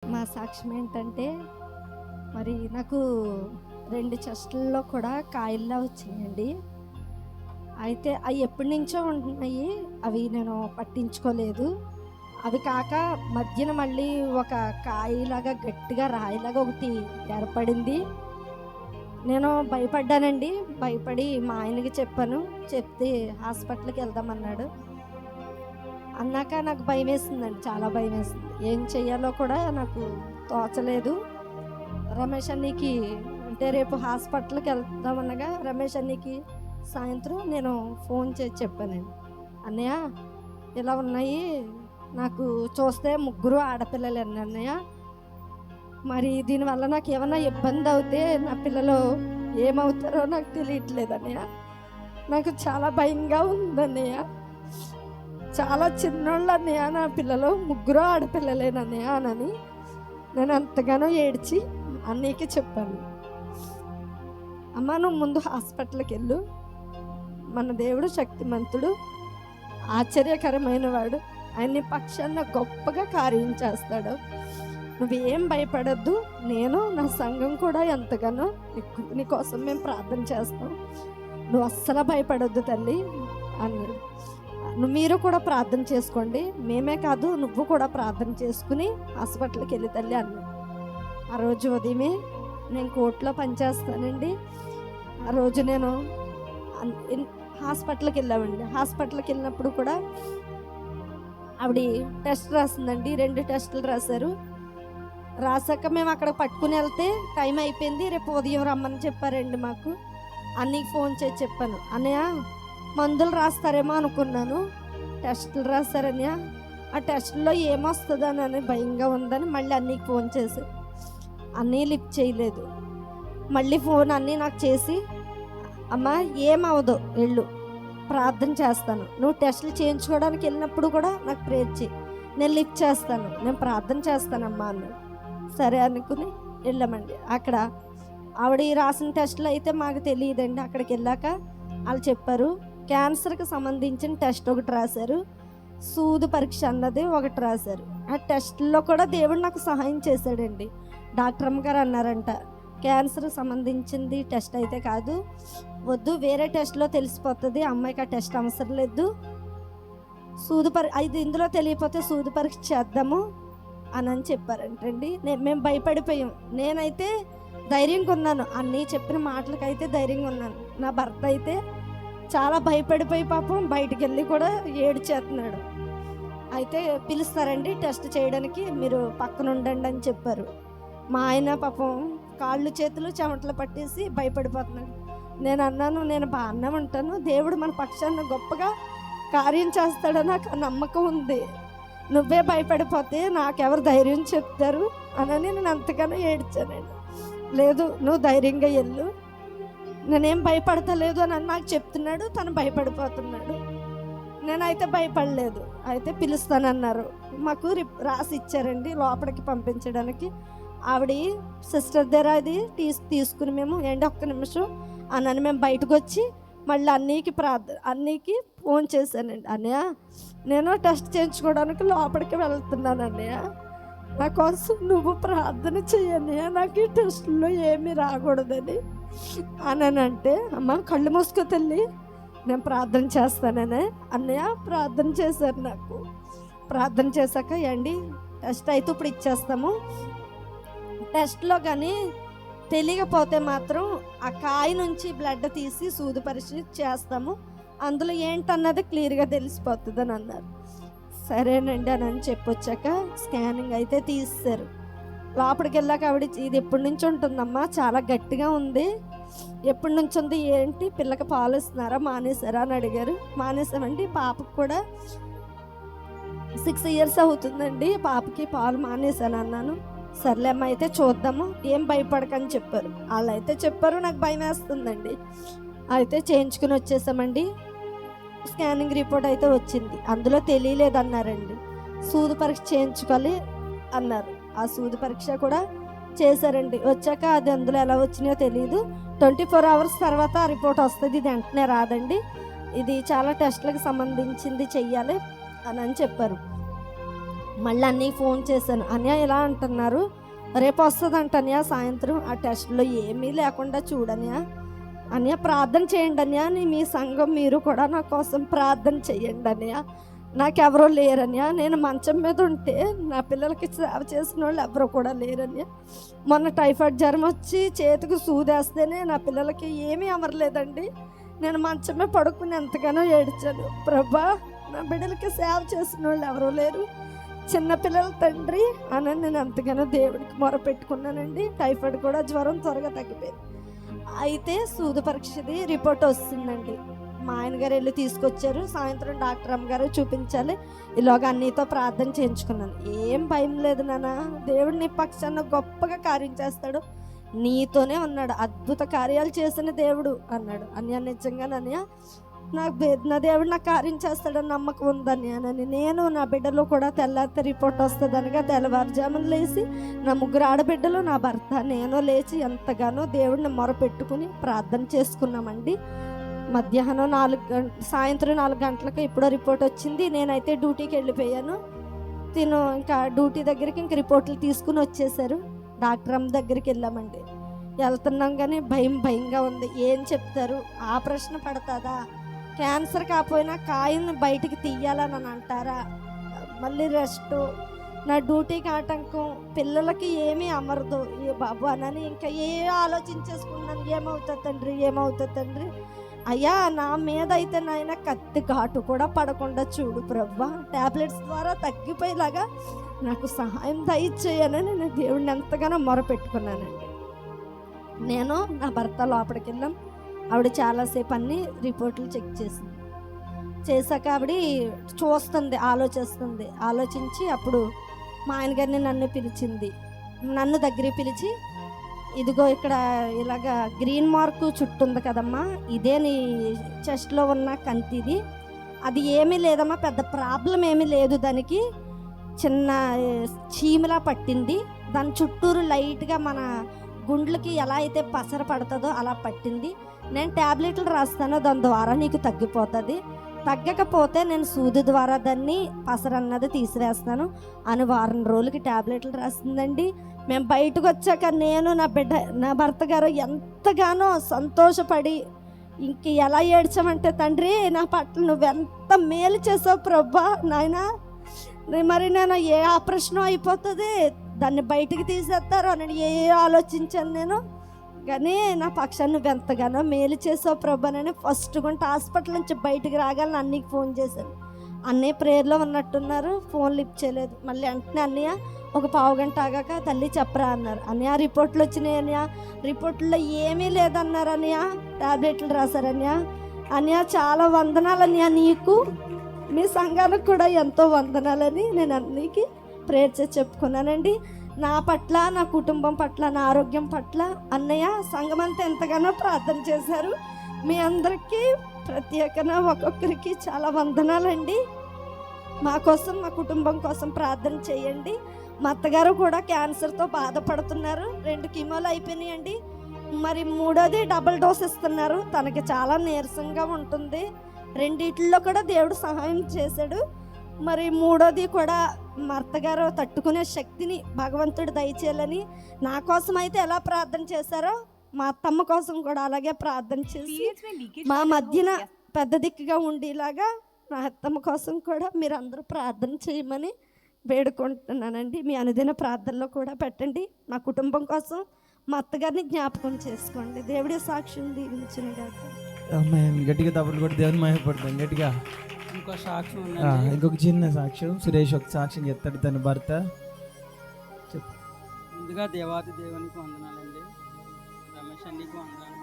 మా సాక్ష్యం ఏంటంటే, మరి నాకు 2 చెస్టుల్లో కూడా కాయల్లా వచ్చినాయండి. అయితే అవి ఎప్పటి నుంచో ఉంటున్నాయి. అవి నేను పట్టించుకోలేదు. అవి కాక మధ్యన మళ్ళీ ఒక కాయలాగా గట్టిగా రాయిలాగా ఒకటి ఏర్పడింది. నేను భయపడ్డానండి. భయపడి మా ఆయనకి చెప్పాను. చెప్తే హాస్పిటల్‌కి వెళ్దామన్నాడు. అన్నాక నాకు భయమేసిందండి. చాలా భయమేసింది. ఏం చెయ్యాలో కూడా నాకు తోచలేదు. రమేష్ అన్నయ్యకి అంటే రేపు హాస్పిటల్‌కి వెళ్దామనగా రమేష్ అన్నయ్యకి సాయంత్రం నేను ఫోన్ చేసి చెప్పానండి. అన్నయ్య ఇలా ఉన్నాయి. నాకు చూస్తే 3 ఆడపిల్లలండి అన్నయ్య. మరి దీనివల్ల నాకు ఏమన్నా ఇబ్బంది అవుతే నా పిల్లలు ఏమవుతారో నాకు తెలియట్లేదు అన్నయ్య. నాకు చాలా భయంగా ఉందన్నయ్య. చాలా చిన్నోళ్ళు అన్నయ్య నా పిల్లలు, 3 ఆడపిల్లలేనన్నయ్య అని నేను అంతగానో ఏడ్చి అన్నయ్యకి చెప్పాను. అమ్మ నువ్వు ముందు హాస్పిటల్కి వెళ్ళు, మన దేవుడు శక్తిమంతుడు, ఆశ్చర్యకరమైన వాడు, ఆయన పక్షాన గొప్పగా కార్యం చేస్తాడు, నువ్వేం భయపడద్దు, నేను నా సంఘం కూడా ఎంతగానో నీకోసం మేము ప్రార్థన చేస్తాం, నువ్వు అస్సలు భయపడొద్దు తల్లి అన్నాడు. మీరు కూడా ప్రార్థన చేసుకోండి, మేమే కాదు నువ్వు కూడా ప్రార్థన చేసుకుని హాస్పిటల్కి వెళ్ళి తల్లి అన్నాడు. ఆ రోజు ఉదయమే నేను కోర్టులో పనిచేస్తానండి. ఆ రోజు నేను హాస్పిటల్కి వెళ్ళామండి. హాస్పిటల్కి వెళ్ళినప్పుడు కూడా ఆవిడ టెస్ట్ రాసిందండి. 2 టెస్టులు రాశారు. రాసాక మేము అక్కడ పట్టుకుని వెళ్తే టైం అయిపోయింది, రేపు ఉదయం రమ్మని చెప్పారండి మాకు. అన్నయ్యకి ఫోన్ చేసి చెప్పాను, అన్నయ్య మందులు రాస్తారేమో అనుకున్నాను, టెస్టులు రాస్తారన్నయ్య, ఆ టెస్టుల్లో ఏమొస్తుందని భయంగా ఉందని మళ్ళీ అన్నయ్యకి ఫోన్ చేసి అన్నయ్య లిఫ్ట్ చేయలేదు. మళ్ళీ ఫోన్ అన్నీ నాకు చేసి, అమ్మ ఏమవదు వెళ్ళు, ప్రార్థన చేస్తాను, నువ్వు టెస్టులు చేయించుకోవడానికి వెళ్ళినప్పుడు కూడా నాకు ప్రేర్ చేయి, నేను లిఫ్ట్ చేస్తాను, నేను ప్రార్థన చేస్తానమ్మా అన్నాడు. సరే అనుకుని వెళ్ళామండి. అక్కడ ఆవిడ రాసిన టెస్టులు అయితే మాకు తెలియదండి. అక్కడికి వెళ్ళాక వాళ్ళు చెప్పారు, క్యాన్సర్కి సంబంధించిన టెస్ట్ ఒకటి రాశారు, సూది పరీక్ష అన్నది ఒకటి రాశారు. ఆ టెస్ట్లో కూడా దేవుడు నాకు సహాయం చేశాడండి. డాక్టర్ అమ్మగారు అన్నారంట, క్యాన్సర్కి సంబంధించింది టెస్ట్ అయితే కాదు, వద్దు, వేరే టెస్ట్లో తెలిసిపోతుంది, అమ్మాయికి ఆ టెస్ట్ అవసరం లేదు, ఇది ఇందులో తెలియకపోతే సూది పరీక్ష చేద్దాము అని చెప్పారంటండి. మేము భయపడిపోయాం. నేనైతే ధైర్యంగా ఉన్నాను, అన్నీ చెప్పిన మాటలకైతే ధైర్యంగా ఉన్నాను. నా భర్త అయితే చాలా భయపడిపోయి పాపం బయటికి వెళ్ళి కూడా ఏడ్చేస్తున్నాడు. అయితే పిలుస్తారండి టెస్ట్ చేయడానికి, మీరు పక్కన ఉండండి అని చెప్పారు. మా ఆయన పాపం కాళ్ళు చేతులు చెమటలు పట్టేసి భయపడిపోతున్నాడు. నేను అన్నాను, నేను బాగానే ఉంటాను, దేవుడు మన పక్షాన గొప్పగా కార్యం చేస్తాడో నాకు నమ్మకం ఉంది, నువ్వే భయపడిపోతే నాకెవరు ధైర్యం చెప్తారు అని నేను అంతగానో ఏడ్చానండి. లేదు నువ్వు ధైర్యంగా వెళ్ళు, నేనేం భయపడతలేదు అని నాకు చెప్తున్నాడు, తను భయపడిపోతున్నాడు. నేనైతే భయపడలేదు. అయితే పిలుస్తానన్నారు. మాకు రాసి ఇచ్చారండి లోపలికి పంపించడానికి. ఆవిడ సిస్టర్ దగ్గర అది తీసుకుని మేము ఒక్క నిమిషం అని మేము బయటకు వచ్చి మళ్ళీ అన్నయ్యకి ఫోన్ చేశానండి. అన్నయ్య నేను టెస్ట్ చేయించుకోవడానికి లోపలికి వెళ్తున్నాను అన్నయ్య, నా కోసం నువ్వు ప్రార్థన చేయన్నయ్య, నాకు ఈ టెస్ట్లో ఏమీ రాకూడదని అంటే, అమ్మ కళ్ళు మూసుకో తల్లి, నేను ప్రార్థన చేస్తాననే అన్నయ్య ప్రార్థన చేశారు. నాకు ప్రార్థన చేశాక ఏండి టెస్ట్ అయితే ఇప్పుడు ఇచ్చేస్తాము, టెస్ట్లో కానీ తెలియకపోతే మాత్రం ఆ కాయ నుంచి బ్లడ్ తీసి సూది పరీక్ష చేస్తాము, అందులో ఏంటన్నది క్లియర్గా తెలిసిపోతుంది అని అన్నారు. సరేనండి అని చెప్పొచ్చాక స్కానింగ్ అయితే తీస్తారు. లోపలికి వెళ్ళాక ఆవిడ ఇది ఎప్పటి నుంచి ఉంటుందమ్మా, చాలా గట్టిగా ఉంది, ఎప్పటి నుంచి ఉంది ఏంటి, పిల్లకి పాలు ఇస్తున్నారా మానేసారా అని అడిగారు. మానేసామండి. పాపకు కూడా 6 years అవుతుందండి, పాపకి పాలు మానేసాను అన్నాను. సర్లేమ్మ అయితే చూద్దాము, ఏం భయపడకని చెప్పారు. వాళ్ళు అయితే చెప్పారు, నాకు భయం వేస్తుందండి. అయితే చేయించుకుని వచ్చేసామండి. స్కానింగ్ రిపోర్ట్ అయితే వచ్చింది, అందులో తెలియలేదన్నారండి. సూది పరీక్ష చేయించుకోవాలి అన్నారు. ఆ సూది పరీక్ష కూడా చేశారండి. వచ్చాక అది అందులో ఎలా వచ్చినాయో తెలియదు, 24 hours తర్వాత ఆ రిపోర్ట్ వస్తుంది, ఇది వెంటనే రాదండి, ఇది చాలా టెస్టులకు సంబంధించింది చెయ్యాలి అని చెప్పారు. మళ్ళీ అన్నయ్య ఫోన్ చేశాను, అన్నయ్య ఇలా అంటున్నారు, రేపు వస్తుందంట అన్నయ్య సాయంత్రం, ఆ టెస్ట్లో ఏమీ లేకుండా చూడన్నయ్య, అన్నయ్య ప్రార్థన చేయండి అన్నయ్య, మీ సంఘం మీరు కూడా నా కోసం ప్రార్థన చేయండి అన్నయ్య, నాకెవరో లేరన్నయ్య, నేను మంచం మీద ఉంటే నా పిల్లలకి సేవ చేసిన వాళ్ళు ఎవరో కూడా లేరన్నయ్య, మొన్న టైఫాయిడ్ జ్వరం వచ్చి చేతికి సూదేస్తేనే నా పిల్లలకి ఏమీ అమరలేదండి, నేను మంచమే పడుకుని ఎంతగానో ఏడ్చాను, ప్రభా నా బిడ్డలకి సేవ చేసిన వాళ్ళు ఎవరో లేరు, చిన్నపిల్లల తండ్రి అని నేను ఎంతగానో దేవుడికి మొరపెట్టుకున్నానండి. టైఫాయిడ్ కూడా జ్వరం త్వరగా తగ్గిపోయింది. అయితే సూది పరీక్షది రిపోర్ట్ వస్తుందండి, మా ఆయన గారు వెళ్ళి తీసుకొచ్చారు, సాయంత్రం డాక్టర్ అమ్మగారు చూపించాలి, ఇలాగ అన్నీతో ప్రార్థన చేయించుకున్నాను. ఏం భయం లేదు నాన్న, దేవుడు నీ పక్షాన గొప్పగా కార్యం చేస్తాడు, నీతోనే ఉన్నాడు, అద్భుత కార్యాలు చేసిన దేవుడు అన్నాడు. అన్నయ్య నిజంగానన్నయ్య నా దేవుడు నాకు కార్యం చేస్తాడని నమ్మకం ఉందన్నయ్యనని, నేను నా బిడ్డలు కూడా తెల్లారితే రిపోర్ట్ వస్తుందనగా తెల్లవారుజామున లేచి నా 3 ఆడబిడ్డలు, నా భర్త, నేను లేచి ఎంతగానో దేవుడిని మొరపెట్టుకుని ప్రార్థన చేసుకున్నామండి. మధ్యాహ్నం సాయంత్రం 4 గంటలకు ఎప్పుడో రిపోర్ట్ వచ్చింది. నేనైతే డ్యూటీకి వెళ్ళిపోయాను. ఇంకా డ్యూటీ దగ్గరికి ఇంక రిపోర్ట్లు తీసుకుని వచ్చేసారు. డాక్టర్ అమ్మ దగ్గరికి వెళ్ళామండి. వెళ్తున్నాం కానీ భయంగా ఉంది. ఏం చెప్తారు, ఆపరేషన్ పడుతుందా, క్యాన్సర్ కాకపోయినా కాయను బయటికి తీయాలని అంటారా, మళ్ళీ రెస్ట్, నా డ్యూటీకి ఆటంకం, పిల్లలకి ఏమీ అమరదు ఏ బాబు అనని ఇంకా ఆలోచించేసుకున్నాను. ఏమవుతుంది తండ్రి, అయ్యా నా మీద అయితే నాయన కత్తి ఘాటు కూడా పడకుండా చూడు ప్రభా, టాబ్లెట్స్ ద్వారా తగ్గిపోయేలాగా నాకు సహాయం దయచేయనని నేను దేవుడిని ఎంతగానో మొరపెట్టుకున్నానండి. నేను నా భర్త లోపలికి వెళ్ళాం. ఆవిడ చాలాసేపు అన్ని రిపోర్ట్లు చెక్ చేశాక ఆవిడ చూస్తుంది, ఆలోచించి అప్పుడు మా ఆయన గారిని నన్ను దగ్గరికి పిలిచి, ఇదిగో ఇక్కడ ఇలాగా గ్రీన్ మార్కు చుట్టూ ఉంది కదమ్మా, ఇదే నీ చెస్ట్లో ఉన్న కంతిది, అది ఏమీ లేదమ్మా, పెద్ద ప్రాబ్లం ఏమీ లేదు, దానికి చిన్న చీమలా పట్టింది, దాని చుట్టూరు లైట్గా మన గుండ్లకి ఎలా అయితే పసర పడుతుందో అలా పట్టింది, నేను ట్యాబ్లెట్లు రాస్తాను, దాని ద్వారా నీకు తగ్గిపోతుంది, తగ్గకపోతే నేను సూది ద్వారా దాన్ని పసరన్నది తీసివేస్తాను అని వారం రోజులకి ట్యాబ్లెట్లు రాసిందండి. మేము బయటకు వచ్చాక నేను నా భర్త గారు ఎంతగానో సంతోషపడి ఇంక ఎలా ఏడ్చామంటే, తండ్రి నా పట్ల నువ్వెంత మేలు చేసావు ప్రభా నాయనా, మరి నేను ఏ ఆపరేషన్ అయిపోతుంది, దాన్ని బయటికి తీసేస్తారు అని ఆలోచించాను నేను, కానీ నా పక్షాన్ని నువ్వెంతగానో మేలు చేసావు ప్రభానని ఫస్ట్ గుంట హాస్పిటల్ నుంచి బయటికి రాగాలని అన్నయ్యకి ఫోన్ చేశాను. అన్నయ్య ప్రేయర్లో ఉన్నట్టున్నారు, ఫోన్ లిఫ్ట్ చేయలేదు. మళ్ళీ వెంటనే అన్నయ్య ఒక 15 గంట ఆగాక తల్లి చెప్పరా అన్నారు. అన్నయ్య రిపోర్ట్లు వచ్చినాయి అన్నయ్య, రిపోర్ట్లో ఏమీ లేదన్నారు అన్నయ్య, టాబ్లెట్లు రాశారన్నయ్య. అన్నయ్య చాలా వందనాలు అన్నయ్య, నీకు మీ సంఘానికి కూడా ఎంతో వందనాలని నేను అన్నయ్యకి ప్రేయర్ చేసి చెప్పుకున్నానండి. నా పట్ల, నా కుటుంబం పట్ల, నా ఆరోగ్యం పట్ల అన్నయ్య సంఘమంతా ఎంతగానో ప్రార్థన చేశారు. మీ అందరికీ ప్రత్యేకంగా ఒక్కొక్కరికి చాలా వందనాలండి. మా కోసం, మా కుటుంబం కోసం ప్రార్థన చేయండి. మా అత్తగారు కూడా క్యాన్సర్తో బాధపడుతున్నారు, 2 కీమోలు అయిపోయినాయండి, మరి 3వది డబుల్ డోస్ ఇస్తున్నారు, తనకి చాలా నీరసంగా ఉంటుంది. 2 కూడా దేవుడు సహాయం చేశాడు. మరి 3వది కూడా మా అత్తగారు తట్టుకునే శక్తిని భగవంతుడు దయచేయాలని నా కోసం అయితే ఎలా ప్రార్థన చేశారో మా అత్తమ్మ కోసం కూడా అలాగే ప్రార్థన చేసి మా మధ్యన పెద్ద దిక్కుగా ఉండేలాగా నా అత్తమ్మ కోసం కూడా మీరు అందరూ ప్రార్థన చేయమని వేడుకుంటున్నానండి. మీ అనుదిన ప్రార్థనలో కూడా పెట్టండి. మా కుటుంబం కోసం మా అత్తగారిని జ్ఞాపకం చేసుకోండి. దేవుడి సాక్ష్యం దీవించిన గట్టిగా తప్పుడు కూడా దేవుని మహిమపడతాం గట్టిగా. ఇంకొక చిన్న సాక్ష్యం, సురేష్ ఒక సాక్ష్యం చెప్తాడు తన భర్త. ముందుగా దేవాది దేవునికి వందనాలండి, రమేష్ అన్నికి వందనాలు.